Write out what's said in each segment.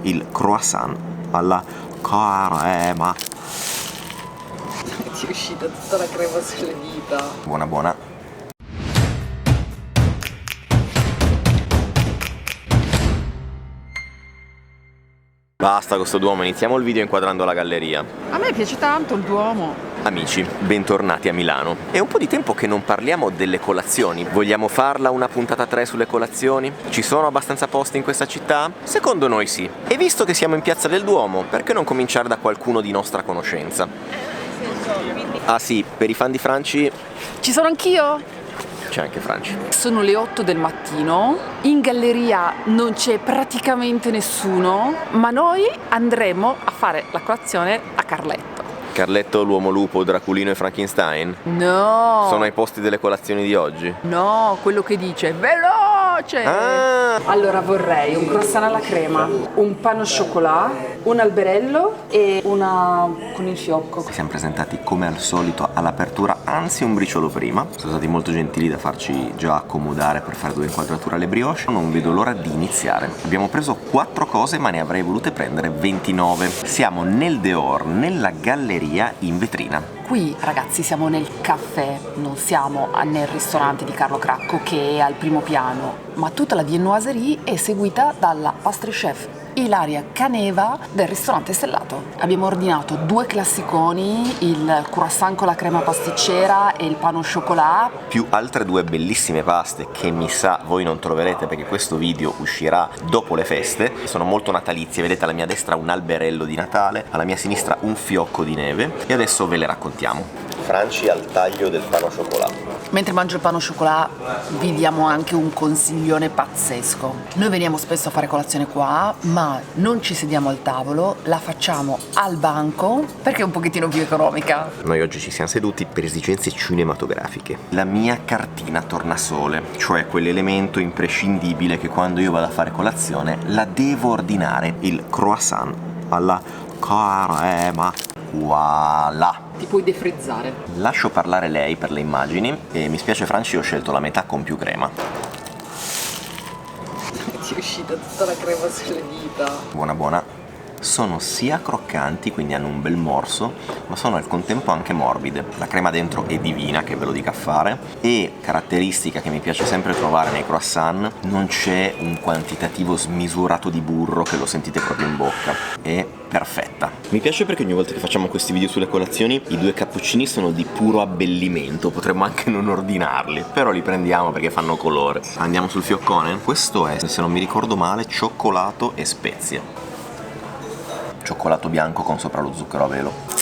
il croissant alla crema. Ti è uscita tutta la crema sulle dita. Buona buona. Basta con sto Duomo, iniziamo il video inquadrando la galleria. A me piace tanto il Duomo. Amici, bentornati a Milano. È un po' di tempo che non parliamo delle colazioni. Vogliamo farla una puntata 3 sulle colazioni? Ci sono abbastanza posti in questa città? Secondo noi sì. E visto che siamo in Piazza del Duomo, perché non cominciare da qualcuno di nostra conoscenza? Ah sì, per i fan di Franci Ci sono anch'io? c'è anche Franci. Sono le 8 del mattino, in galleria non c'è praticamente nessuno, ma noi andremo a fare la colazione a Carletto. Carletto, l'uomo lupo, Draculino e Frankenstein? No! Sono ai posti delle colazioni di oggi? No, quello che dice veloce! Ah! Allora vorrei un croissant alla crema, un pan au chocolat, un alberello e una con il fiocco. Siamo presentati come al solito all'apertura, anzi un briciolo prima. Sono stati molto gentili da farci già accomodare per fare 2 inquadrature alle brioche. Non vedo l'ora di iniziare. Abbiamo preso 4 cose, ma ne avrei volute prendere 29. Siamo nel Dehors, nella galleria in vetrina. Qui ragazzi siamo nel caffè, non siamo nel ristorante di Carlo Cracco che è al primo piano, ma tutta la viennoiserie è seguita dalla pastry chef Ilaria Caneva del ristorante stellato. Abbiamo ordinato 2 classiconi, il croissant con la crema pasticcera e il pan au chocolat, Più altre 2 bellissime paste che mi sa voi non troverete perché questo video uscirà dopo le feste. Sono molto natalizie, vedete alla mia destra un alberello di Natale, alla mia sinistra un fiocco di neve e adesso ve le raccontiamo. Franci al taglio del pan au chocolat. Mentre mangio il pan au chocolat vi diamo anche un consiglione pazzesco. Noi veniamo spesso a fare colazione qua, ma non ci sediamo al tavolo, la facciamo al banco perché è un pochettino più economica. Noi oggi ci siamo seduti per esigenze cinematografiche. La mia cartina tornasole, cioè quell'elemento imprescindibile che quando io vado a fare colazione la devo ordinare, il croissant alla crema. Voilà. Ti puoi defrizzare. Lascio parlare lei per le immagini e mi spiace Franci, ho scelto la metà con più crema. Ti è uscita tutta la crema sulle dita. Buona buona. Sono sia croccanti, quindi hanno un bel morso, ma sono al contempo anche morbide. La crema dentro è divina, che ve lo dica a fare, e caratteristica che mi piace sempre trovare nei croissant, non c'è un quantitativo smisurato di burro che lo sentite proprio in bocca. È perfetta. Mi piace perché ogni volta che facciamo questi video sulle colazioni i 2 cappuccini sono di puro abbellimento, potremmo anche non ordinarli, però li prendiamo perché fanno colore. Andiamo sul fioccone? Questo è, se non mi ricordo male, cioccolato e spezie. Cioccolato bianco con sopra lo zucchero a velo.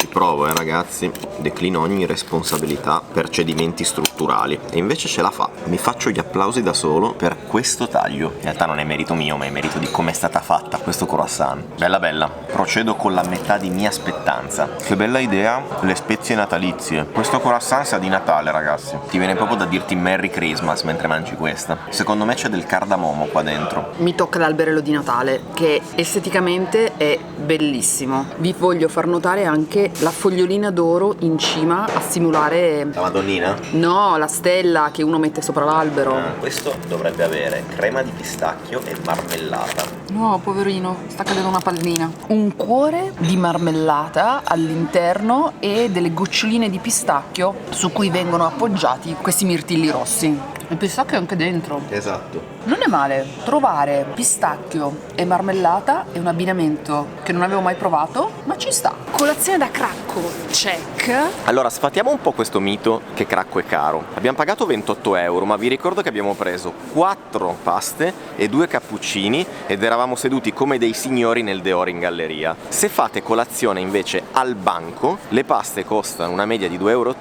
Ci provo ragazzi, declino ogni responsabilità per cedimenti strutturali e invece ce la fa. Mi faccio gli applausi da solo per questo taglio. In realtà non è merito mio, ma è merito di come è stata fatta questo croissant. Bella bella. Procedo con la metà di mia spettanza. Che bella idea, le spezie natalizie. Questo croissant sa di Natale ragazzi. Ti viene proprio da dirti Merry Christmas mentre mangi questa. Secondo me c'è del cardamomo qua dentro. Mi tocca l'alberello di Natale, che esteticamente è bellissimo. Vi voglio far notare anche la fogliolina d'oro in cima a simulare... La Madonnina? No, la stella che uno mette sopra l'albero. Questo dovrebbe avere crema di pistacchio e marmellata. No, poverino, sta cadendo una pallina. Un cuore di marmellata all'interno e delle goccioline di pistacchio su cui vengono appoggiati questi mirtilli rossi. Il pistacchio è anche dentro. Esatto. Non è male. Trovare pistacchio e marmellata è un abbinamento che non avevo mai provato, ma ci sta. Colazione da Cracco, check. Allora sfatiamo un po' questo mito che Cracco è caro. Abbiamo pagato 28 euro, ma vi ricordo che abbiamo preso 4 paste e 2 cappuccini ed eravamo seduti come dei signori nel Dehors in galleria. Se fate colazione invece al banco, le paste costano una media di 2,80 euro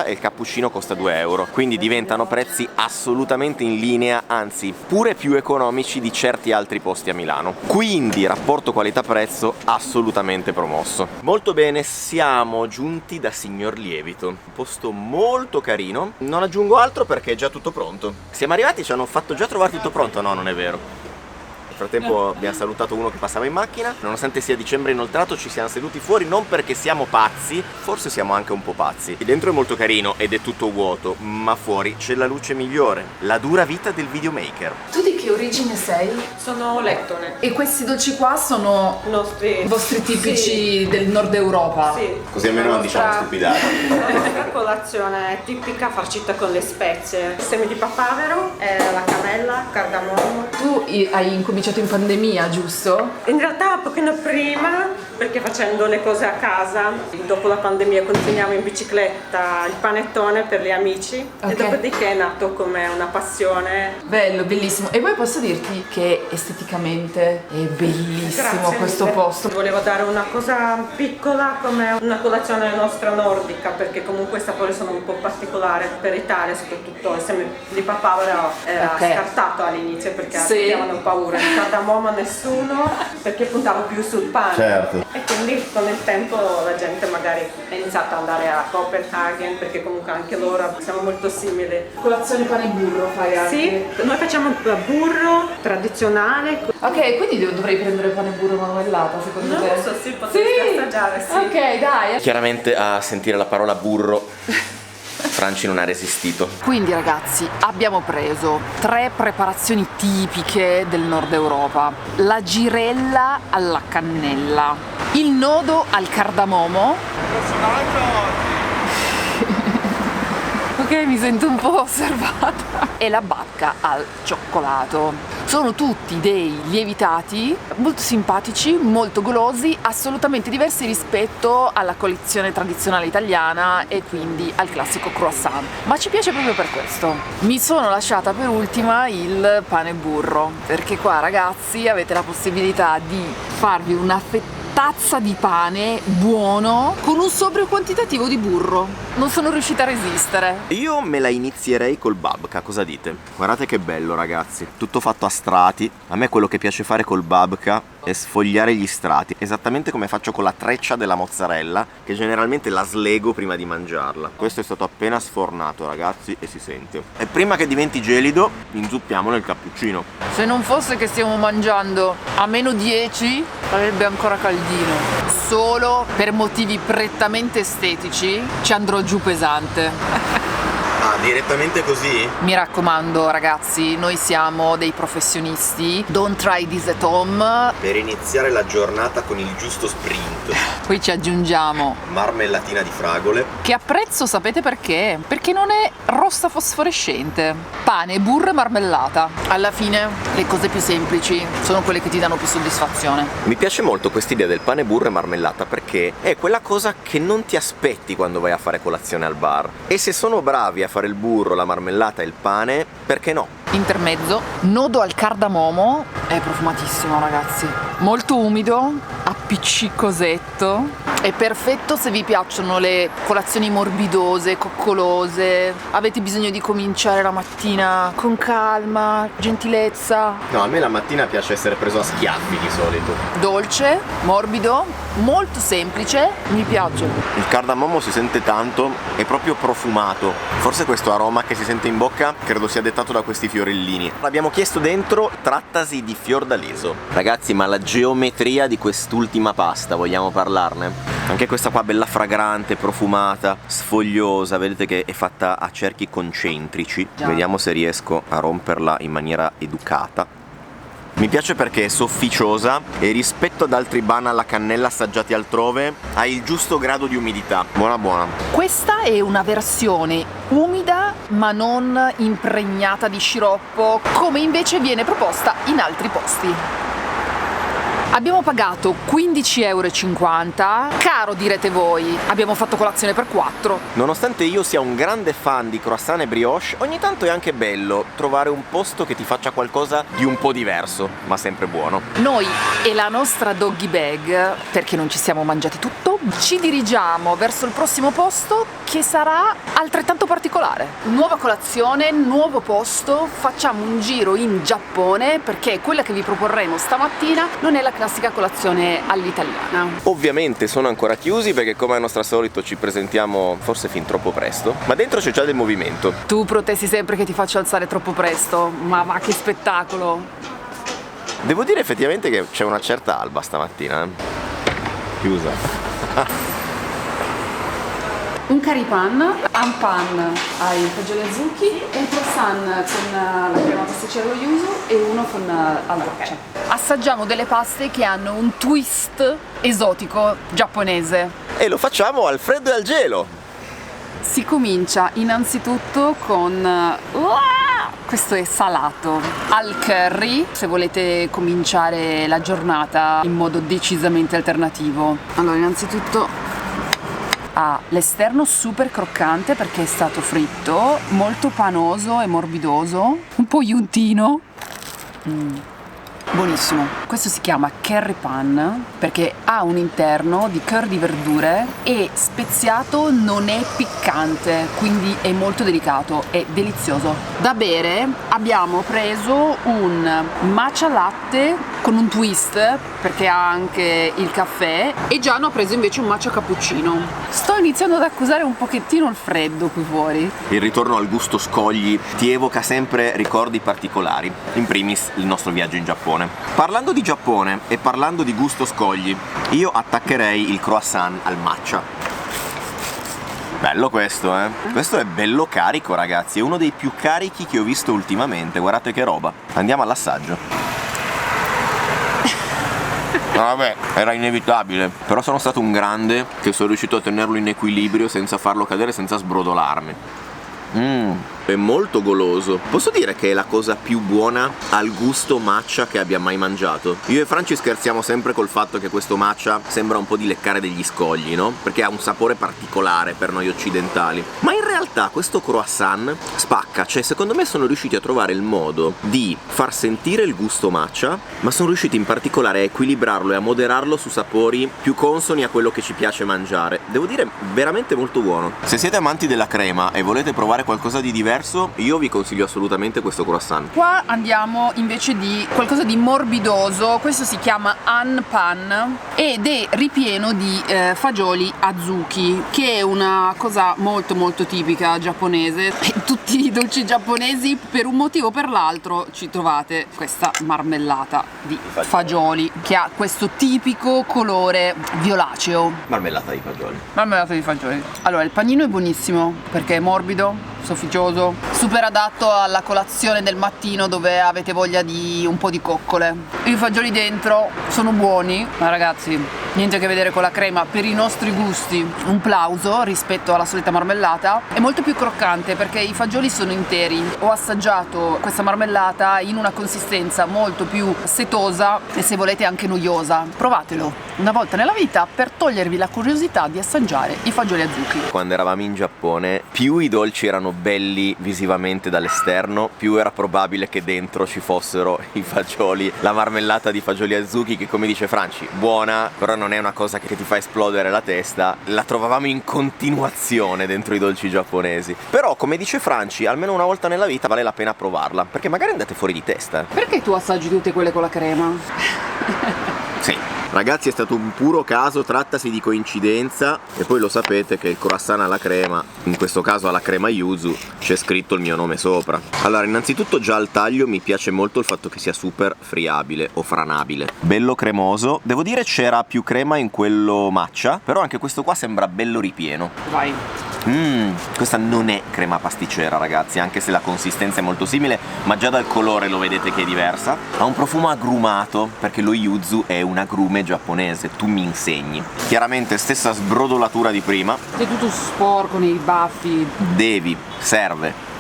e il cappuccino costa 2 euro, quindi diventano prezzi assolutamente in linea, anzi pure più economici di certi altri posti a Milano. Quindi rapporto qualità-prezzo assolutamente promosso. Molto bene, siamo giunti da Signor Lievito, un posto molto carino. Non aggiungo altro perché è già tutto pronto. Siamo arrivati, ci hanno fatto già trovare tutto pronto. No, non è vero. Nel frattempo abbiamo salutato uno che passava in macchina. Nonostante sia dicembre inoltrato ci siamo seduti fuori, non perché siamo pazzi, forse siamo anche un po' pazzi. Dentro è molto carino ed è tutto vuoto, ma fuori c'è la luce migliore, la dura vita del videomaker. Tu di che che origine sei? Sono lettone. E questi dolci qua sono I vostri tipici del nord Europa? Sì. Così almeno non diciamo stupidate. La nostra colazione è tipica, farcita con le spezie, semi di papavero, la cannella, cardamomo. Tu hai incominciato in pandemia, giusto? In realtà un pochino prima, perché facendo le cose a casa, dopo la pandemia continuiamo in bicicletta il panettone per gli amici Ok. e dopodiché è nato come una passione. Bello, bellissimo. E poi posso dirti che esteticamente è bellissimo Grazie questo mille. posto. Volevo dare una cosa piccola come una colazione nostra nordica, perché comunque i sapori sono un po' particolari per Italia, soprattutto il seme di papavero era Ok. scartato all'inizio perché Sì. avevano paura, il cardamomo nessuno, perché puntavo più sul pane. Certo. E quindi con il tempo la gente magari è iniziata ad andare a Copenaghen, perché comunque anche loro siamo molto simili. Colazione pane e burro fai anche? Sì, noi facciamo burro tradizionale. Ok, quindi dovrei prendere pane e burro marmellata secondo Non te? lo so, sì, potresti assaggiare, sì. Ok, dai. Chiaramente a sentire la parola burro Franci non ha resistito. Quindi ragazzi abbiamo preso 3 preparazioni tipiche del nord Europa: la girella alla cannella, il nodo al cardamomo. Ok, mi sento un po' osservata. E la bacca al cioccolato. Sono tutti dei lievitati molto simpatici, molto golosi, assolutamente diversi rispetto alla colazione tradizionale italiana e quindi al classico croissant. Ma ci piace proprio per questo. Mi sono lasciata per ultima il pane e burro, perché qua ragazzi avete la possibilità di farvi una tazza di pane buono con un sobrio quantitativo di burro. Non sono riuscita a resistere. Io me la inizierei col babka, cosa dite? Guardate che bello ragazzi, tutto fatto a strati. A me quello che piace fare col babka è sfogliare gli strati, esattamente come faccio con la treccia della mozzarella, che generalmente la slego prima di mangiarla. Questo è stato appena sfornato ragazzi e si sente. E prima che diventi gelido, inzuppiamo nel cappuccino. Se non fosse che stiamo mangiando a -10, sarebbe ancora caldino. Solo per motivi prettamente estetici ci andrò giù pesante. Ah, direttamente così? Mi raccomando ragazzi, noi siamo dei professionisti, don't try this at home. Per iniziare la giornata con il giusto sprint. Poi ci aggiungiamo Marmellatina di fragole. che apprezzo, sapete perché? Perché non è rossa fosforescente. Pane, burro e marmellata. Alla fine le cose più semplici sono quelle che ti danno più soddisfazione. Mi piace molto quest'idea del pane, burro e marmellata perché è quella cosa che non ti aspetti quando vai a fare colazione al bar. E se sono bravi a fare il burro, la marmellata e il pane, perché no? Intermezzo, nodo al cardamomo, è profumatissimo ragazzi, molto umido, appiccicosetto, è perfetto se vi piacciono le colazioni morbidose, coccolose, avete bisogno di cominciare la mattina con calma, gentilezza, No, a me la mattina piace essere preso a schiaffi di solito. dolce, morbido, molto semplice, mi piace. Il cardamomo si sente tanto, è proprio profumato. Forse questo aroma che si sente in bocca credo sia dettato da questi fiorellini. L'abbiamo chiesto dentro, trattasi di fiordaleso. Ragazzi, ma la geometria di quest'ultima pasta, vogliamo parlarne? Anche questa qua bella fragrante, profumata, sfogliosa, vedete che è fatta a cerchi concentrici. Già. Vediamo se riesco a romperla in maniera educata. Mi piace perché è sofficiosa e rispetto ad altri bun alla cannella assaggiati altrove ha il giusto grado di umidità. Buona buona. Questa è una versione umida ma non impregnata di sciroppo, come invece viene proposta in altri posti. Abbiamo pagato 15,50 €, caro direte voi, abbiamo fatto colazione per 4. Nonostante io sia un grande fan di croissant e brioche, ogni tanto è anche bello trovare un posto che ti faccia qualcosa di un po' diverso, ma sempre buono. Noi e la nostra doggy bag, perché non ci siamo mangiati tutto, ci dirigiamo verso il prossimo posto che sarà altrettanto particolare. Nuova colazione, nuovo posto, facciamo un giro in Giappone perché quella che vi proporremo stamattina non è la classica colazione all'italiana. Ovviamente sono ancora chiusi perché come al nostro solito ci presentiamo forse fin troppo presto, ma dentro c'è già del movimento. Tu protesti sempre che ti faccio alzare troppo presto, ma che spettacolo! Devo dire effettivamente che c'è una certa alba stamattina. Chiusa. un curry pan, un pan ai fagioli azuchi, un croissant con la crema pasticcera allo yuzu e uno con alla roccia. Assaggiamo delle paste che hanno un twist esotico giapponese. E lo facciamo al freddo e al gelo. Si comincia innanzitutto con questo è salato al curry, se volete cominciare la giornata in modo decisamente alternativo. Allora, innanzitutto ha l'esterno super croccante perché è stato fritto, molto panoso e morbidoso, un po' iuntino. Buonissimo. Questo si chiama curry pan perché ha un interno di curry di verdure e speziato, non è piccante, quindi è molto delicato, è delizioso. Da bere abbiamo preso un matcha latte con un twist perché ha anche il caffè e Gianno ha preso invece un matcha cappuccino. Sto iniziando ad accusare un pochettino il freddo qui fuori. Il ritorno al gusto scogli ti evoca sempre ricordi particolari, in primis il nostro viaggio in Giappone. Parlando di Giappone e parlando di gusto scogli, io attaccherei il croissant al matcha. Bello questo, eh? Questo è bello carico, ragazzi, è uno dei più carichi che ho visto ultimamente, guardate che roba. Andiamo all'assaggio. No, vabbè, era inevitabile, però sono stato un grande che sono riuscito a tenerlo in equilibrio senza farlo cadere, senza sbrodolarmi. È molto goloso. Posso dire che è la cosa più buona al gusto matcha che abbia mai mangiato. Io e Franci scherziamo sempre col fatto che questo matcha sembra un po' di leccare degli scogli, no? Perché ha un sapore particolare per noi occidentali. Ma in realtà questo croissant spacca, cioè secondo me sono riusciti a trovare il modo di far sentire il gusto matcha, ma sono riusciti in particolare a equilibrarlo e a moderarlo su sapori più consoni a quello che ci piace mangiare. Devo dire, veramente molto buono. Se siete amanti della crema e volete provare qualcosa di diverso, io vi consiglio assolutamente questo croissant. Qua andiamo invece di qualcosa di morbidoso, questo si chiama Han Pan ed è ripieno di fagioli azuki, che è una cosa molto molto tipica giapponese. In tutti i dolci giapponesi per un motivo o per l'altro ci trovate questa marmellata di fagioli che ha questo tipico colore violaceo. Marmellata di fagioli. Marmellata di fagioli. Allora, il panino è buonissimo perché è morbido, sofficioso, super adatto alla colazione del mattino dove avete voglia di un po' di coccole. I fagioli dentro sono buoni, ma ragazzi, niente a che vedere con la crema, per i nostri gusti un plauso rispetto alla solita marmellata. È molto più croccante perché i fagioli sono interi. Ho assaggiato questa marmellata in una consistenza molto più setosa e se volete anche noiosa. Provatelo una volta nella vita per togliervi la curiosità di assaggiare i fagioli azuki. Quando eravamo in Giappone, più i dolci erano belli visivamente dall'esterno, più era probabile che dentro ci fossero i fagioli, la marmellata di fagioli azuki che, come dice Franci, buona, però non è una cosa che ti fa esplodere la testa. La trovavamo in continuazione dentro i dolci giapponesi. Però, come dice Franci, almeno una volta nella vita vale la pena provarla, perché magari andate fuori di testa. Perché tu assaggi tutte quelle con la crema? Sì. Ragazzi, è stato un puro caso, trattasi di coincidenza, e poi lo sapete che il croissant alla crema, in questo caso alla crema yuzu, c'è scritto il mio nome sopra. Allora, innanzitutto già al taglio mi piace molto il fatto che sia super friabile o franabile. Bello cremoso, devo dire c'era più crema in quello matcha, però anche questo qua sembra bello ripieno. Vai. Questa non è crema pasticcera, ragazzi, anche se la consistenza è molto simile, ma già dal colore lo vedete che è diversa. Ha un profumo agrumato, perché lo yuzu è un agrume giapponese, tu mi insegni. Chiaramente stessa sbrodolatura di prima. È tutto sporco nei baffi. Serve.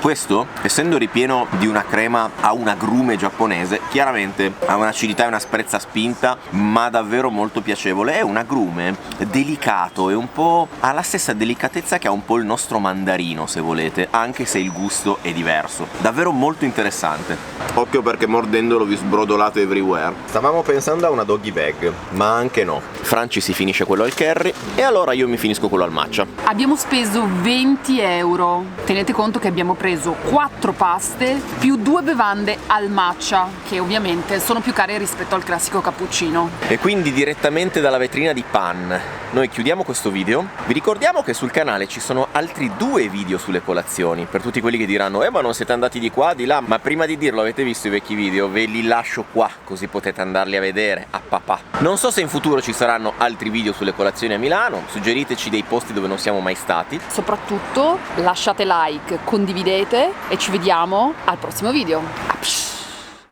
Questo, essendo ripieno di una crema a un agrume giapponese, chiaramente ha un'acidità e un'asprezza spinta, ma davvero molto piacevole. È un agrume delicato e un po' ha la stessa delicatezza che ha un po' il nostro mandarino, se volete, anche se il gusto è diverso. Davvero molto interessante. Occhio perché mordendolo vi sbrodolate everywhere. Stavamo pensando a una doggy bag, ma anche no. Franci si finisce quello al curry e allora io mi finisco quello al matcha. Abbiamo speso 20 euro. Tenete conto che abbiamo preso preso 4 paste più 2 bevande al matcha, che ovviamente sono più care rispetto al classico cappuccino. E quindi direttamente dalla vetrina di Pan noi chiudiamo questo video. Vi ricordiamo che sul canale ci sono altri 2 video sulle colazioni, per tutti quelli che diranno ma non siete andati di qua, di là, ma prima di dirlo avete visto i vecchi video? Ve li lascio qua, così potete andarli a vedere a papà. Non so se in futuro ci saranno altri video sulle colazioni a Milano, suggeriteci dei posti dove non siamo mai stati. Soprattutto lasciate like, condividete e ci vediamo al prossimo video.